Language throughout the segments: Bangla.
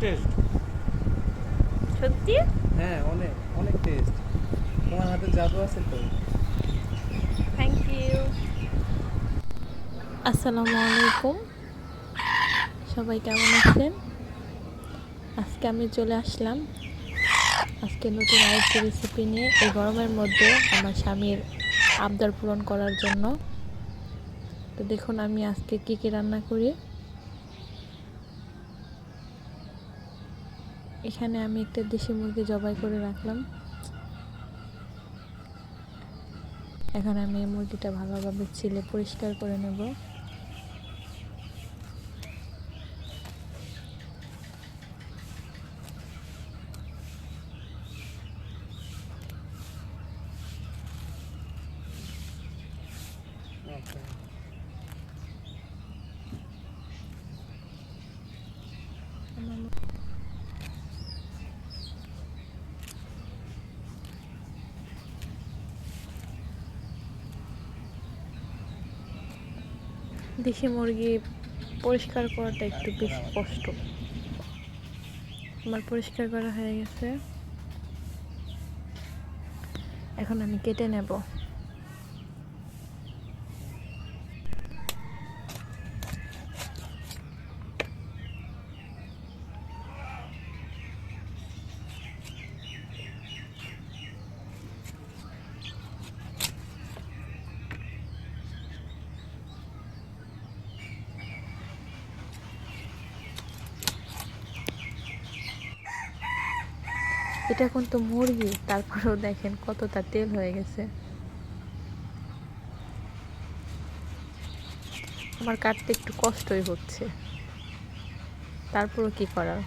টেস্ট। সত্যি? হ্যাঁ, অনেক অনেক টেস্ট। তোমার হাতে জাদু আছে তো। Thank you. আসসালামু আলাইকুম, সবাই কেমন আছেন? আজকে আমি চলে আসলাম আজকে নতুন আরেকটি রেসিপি নিয়ে, এই গরমের মধ্যে আমার স্বামীর আবদার পূরণ করার জন্য। তো দেখুন আমি আজকে কী কী রান্না করি। এখানে আমি একটা দেশি মুরগি জবাই করে রাখলাম। এখন আমি এই মুরগিটা ভালোভাবে ছিলে পরিষ্কার করে নেব। আচ্ছা। দেশি মুরগি পরিষ্কার করাটা একটু বেশি কষ্ট। আমার পরিষ্কার করা হয়ে গেছে, এখন আমি কেটে নেব। এটা কিন্তু মুরগি, তারপরেও দেখেন কতটা তেল হয়ে গেছে। আমার কাটতে একটু কষ্টই হচ্ছে, তারপরও কি করার,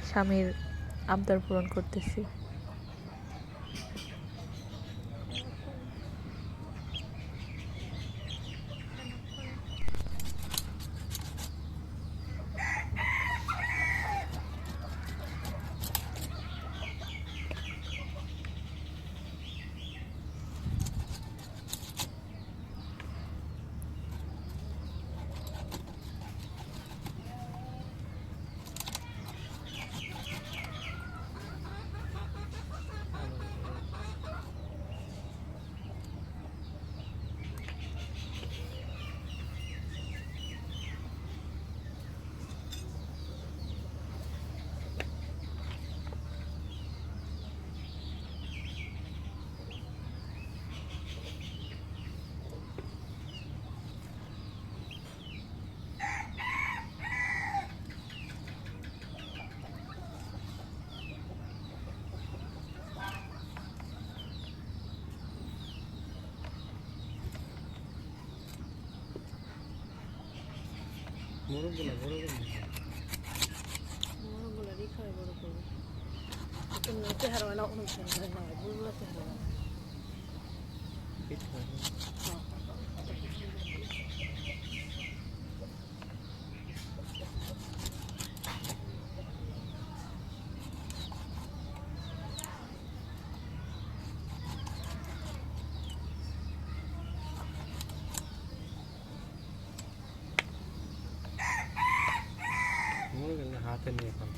স্বামীর আবদার পূরণ করতেছি। মোরগগুলো বড় করে মোরগগুলো রেখে বড় করবো, চেহারা হয় না, অনুষ্ঠান হয় না, বুলবুলা চেহারা হয় না। মোরগগুলো হাতে নিয়ে খান।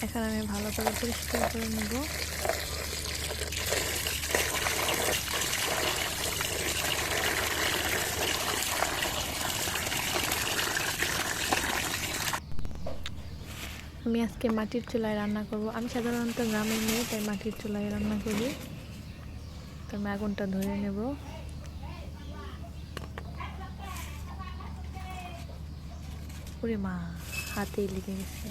এখন আমি ভালো করে পরিষ্কার করে নেব। আমি আজকে মাটির চুলায় রান্না করব। আমি সাধারণত গ্রামের মেয়ে, তাই মাটির চুলায় রান্না করি। তো আমি আগুনটা ধরে নেব। ওরে মা, হাতেই লেগে গেছে।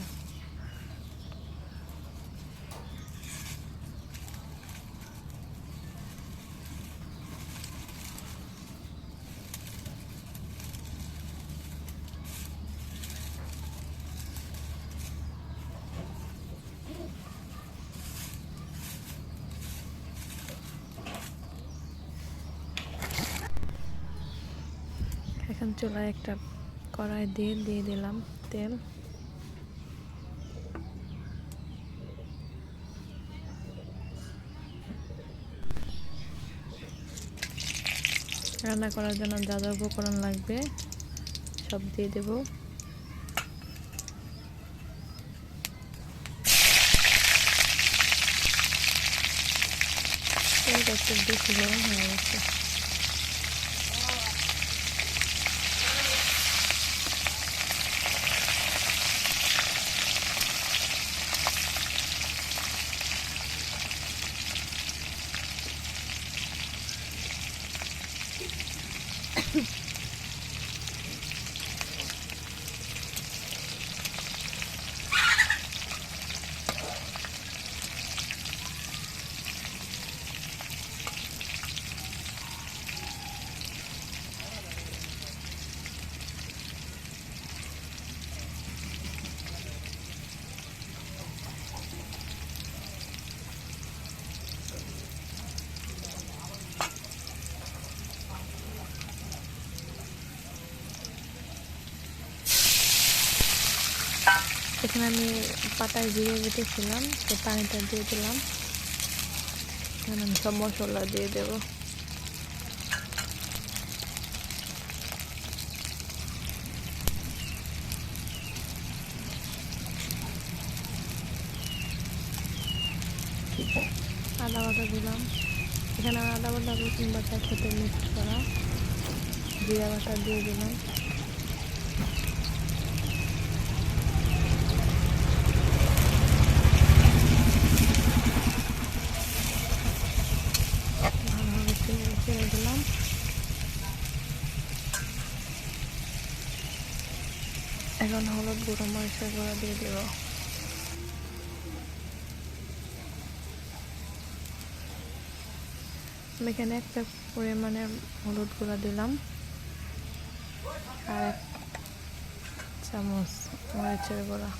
এখন চুলায় একটা কড়াই দিয়ে দিলাম তেল। রান্না করার জন্য যা যা উপকরণ লাগবে সব দিয়ে দেব। তেলটা একটু বেশি গরম হয়ে গেছে। এখানে আমি পাতায় জিরে বেটেছিলাম, তো পানিটা দিয়ে দিলাম। এখন আমি সব মশলা দিয়ে দেব। আদা বাটা দিলাম, এখানে আদা বাটা রসুন বাটা খেতে মিক্স করা, জিরা বাটা দিয়ে দিলাম। ছেড়ে দিলাম। এখন হলুদ গুঁড়ো মরিচের গুঁড়ো দিয়ে দেব। আমি এখানে 1 কাপ পরিমাণে হলুদ গুঁড়া দিলাম আর 1 চামচ মরিচের গুঁড়া।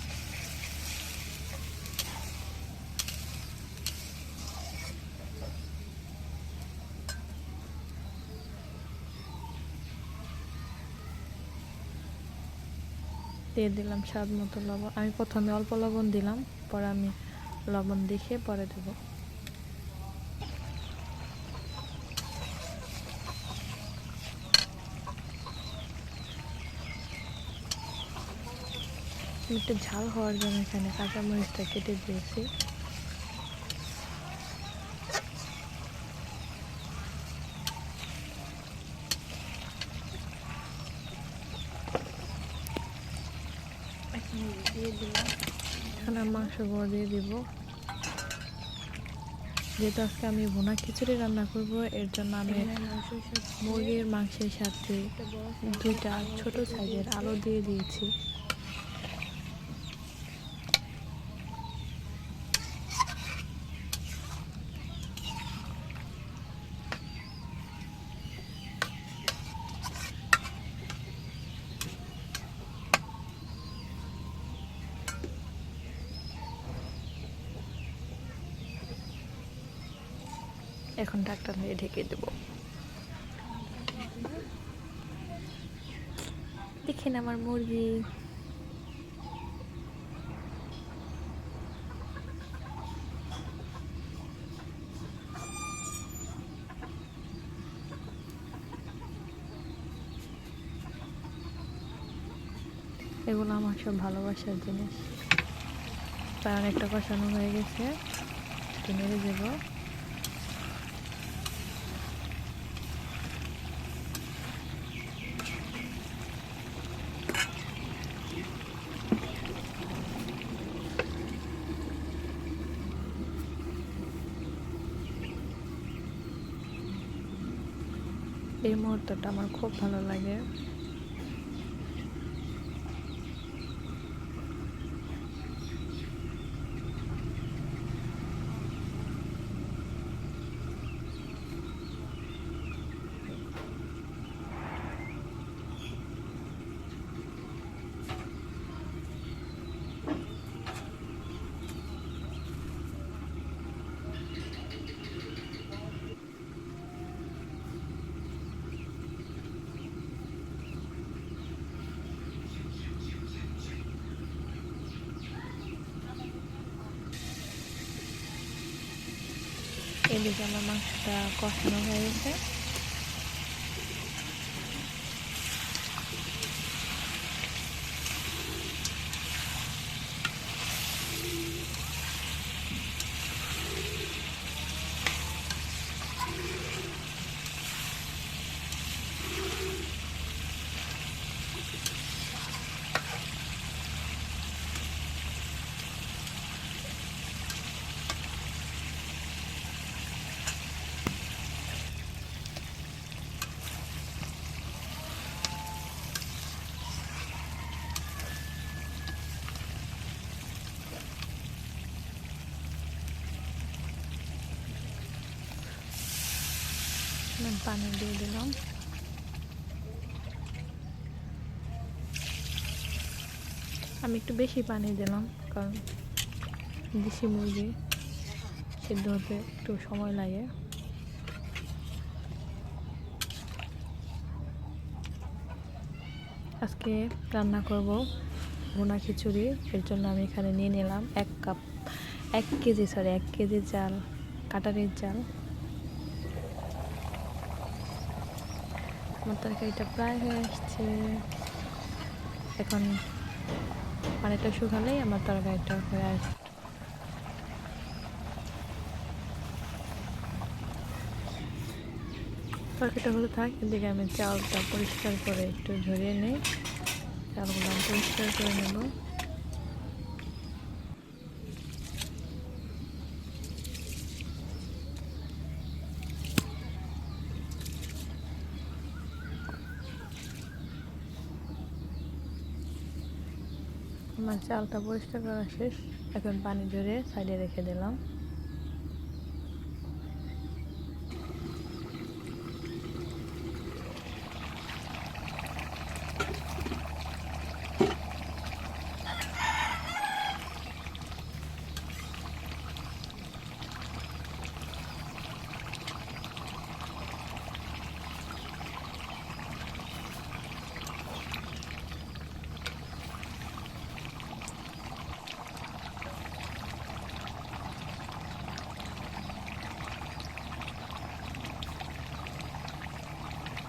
দিয়ে দিলাম স্বাদ মতো লবণ। আমি প্রথমে অল্প লবণ দিলাম, পরে আমি লবণ দেখে পরে দেব। একটু ঝাল হওয়ার জন্য এখানে কাঁচামরিচটা কেটে দিয়েছি। দিয়ে দিলাম। এখন আমি মাংসগুলো দিয়ে দিব। যেহেতু আজকে আমি ভুনা খিচুড়ি রান্না করব, এর জন্য আমি মুরগির মাংসের সাথে 2টা ছোট সাইজের আলু দিয়ে দিয়েছি। এখন ঢাকটা দিয়ে ঢেকে দেব। দেখেন আমার মুরগি। এগুলো আমার সব ভালোবাসার জিনিস। প্রায় অনেকটা কষানো হয়ে গেছে, একটু নেড়ে দেব। এই মুহূর্তটা আমার খুব ভালো লাগে। এদিকে আমার মাংসটা কষানো হয়ে গেছে। পানি দিয়ে দিলাম। আমি একটু বেশি পানি দিলাম, কারণ দেশি মুরগি সিদ্ধ হতে একটু সময় লাগে। আজকে রান্না করব ভুনা খিচুড়ি। এর জন্য আমি এখানে নিয়ে নিলাম 1 কেজি চাল, কাটারির চাল। আমার তরকারিটা প্রায় হয়ে আসছে। এখন পানিটা শুকালেই আমার তরকারিটা হয়ে আসবে। তরকারিটা হতে থাক, এদিকে আমি চালটা পরিষ্কার করে একটু ঝরিয়ে নিই। চালগুলো আমি পরিষ্কার করে নেব। আমার চালটা পরিষ্কার করা শেষ। এখন পানি ঝরিয়ে সাইডে রেখে দিলাম।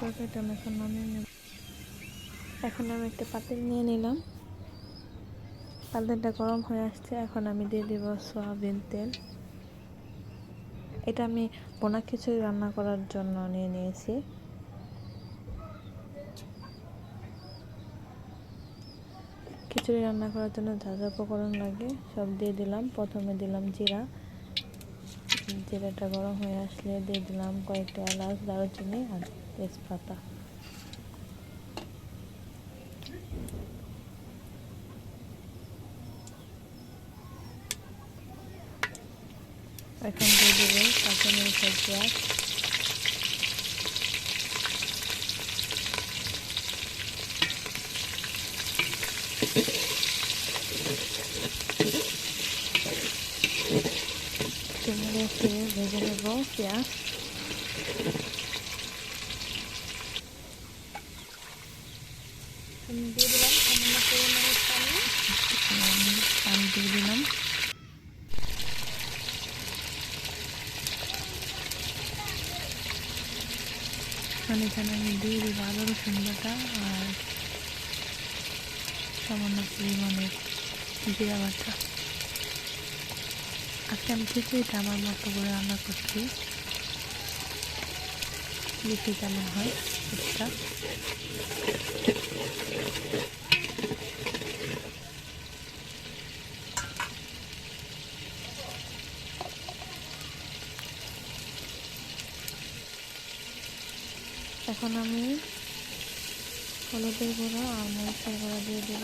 তরকারিটা আমি এখন নামিয়ে নেব। এখন আমি একটা পাতিল নিয়ে নিলাম। পাতিলটা গরম হয়ে আসছে। এখন আমি দিয়ে দেব সয়াবিন তেল। এটা আমি ভুনা খিচুড়ি রান্না করার জন্য নিয়ে নিয়েছি। খিচুড়ি রান্না করার জন্য যা যা উপকরণ লাগে সব দিয়ে দিলাম। প্রথমে দিলাম জিরা। জিরাটা গরম হয়ে আসলে দিয়ে দিলাম কয়েকটা এলাচ, দারুচিনি আর তেজপাতা। এখন দিয়ে দেবো কাঁচামরিচের পেঁয়াজ। একটু ভেজে নেব পেঁয়াজ। আমি দিয়ে দিলাম সামান্য পরিমাণের পানি দিয়ে দিলাম। এখানে আমি দিয়ে দিব আদা রসুন বাটা আর সামান্য পরিমাণের জিরা বাটা। আজকে আমি খিচুড়িটা আমার মতো করে রান্না করছি, দেখি কেমন হয় এটা। এখন আমি হলুদের গুঁড়ো আর মরিচের গুঁড়ো দিয়ে দেব।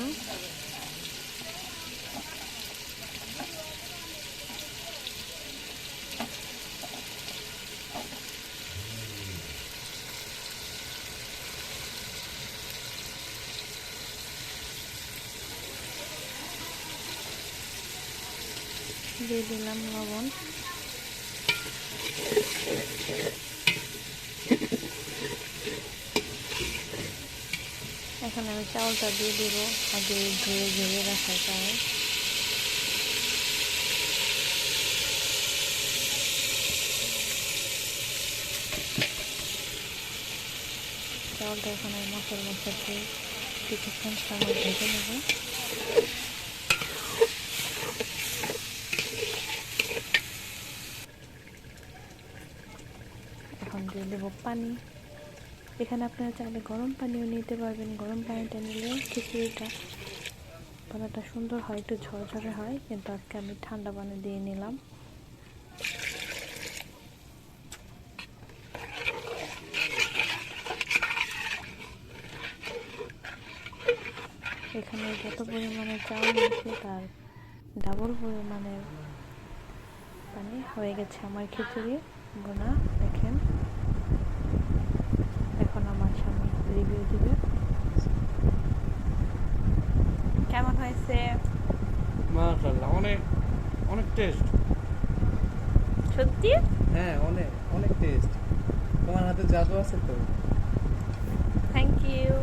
দিয়ে দিলাম লবণ। এখন আমি চাউলটা দিয়ে দেব আগে ধুয়ে রাখার চাল। চাউলটা এখন আমি মশলা দিয়ে কিছুক্ষণ সময় ভেজে নেব। এখন দিয়ে দেবো পানি। এখানে আপনারা চাইলে গরম পানিও নিতে পারবেন। গরম পানিটা নিলে খিচুড়িটা পানাটা সুন্দর হয়, একটু ঝরঝরে হয়, কিন্তু আজকে আমি ঠান্ডা পানি দিয়ে নিলাম। এখানে যত পরিমাণে চাউল নিয়েছি তার ডাবল পরিমাণের পানি হয়ে গেছে আমার খিচুড়ি বোনা। দেখেন, এখন আমার স্বামী রিভিউ দিবে কেমন হয়েছে। মাশাআল্লাহ, অনেক অনেক টেস্ট। সত্যি? হ্যাঁ, অনেক অনেক টেস্ট। তোমার হাতে জাদু আছে তো। Thank you.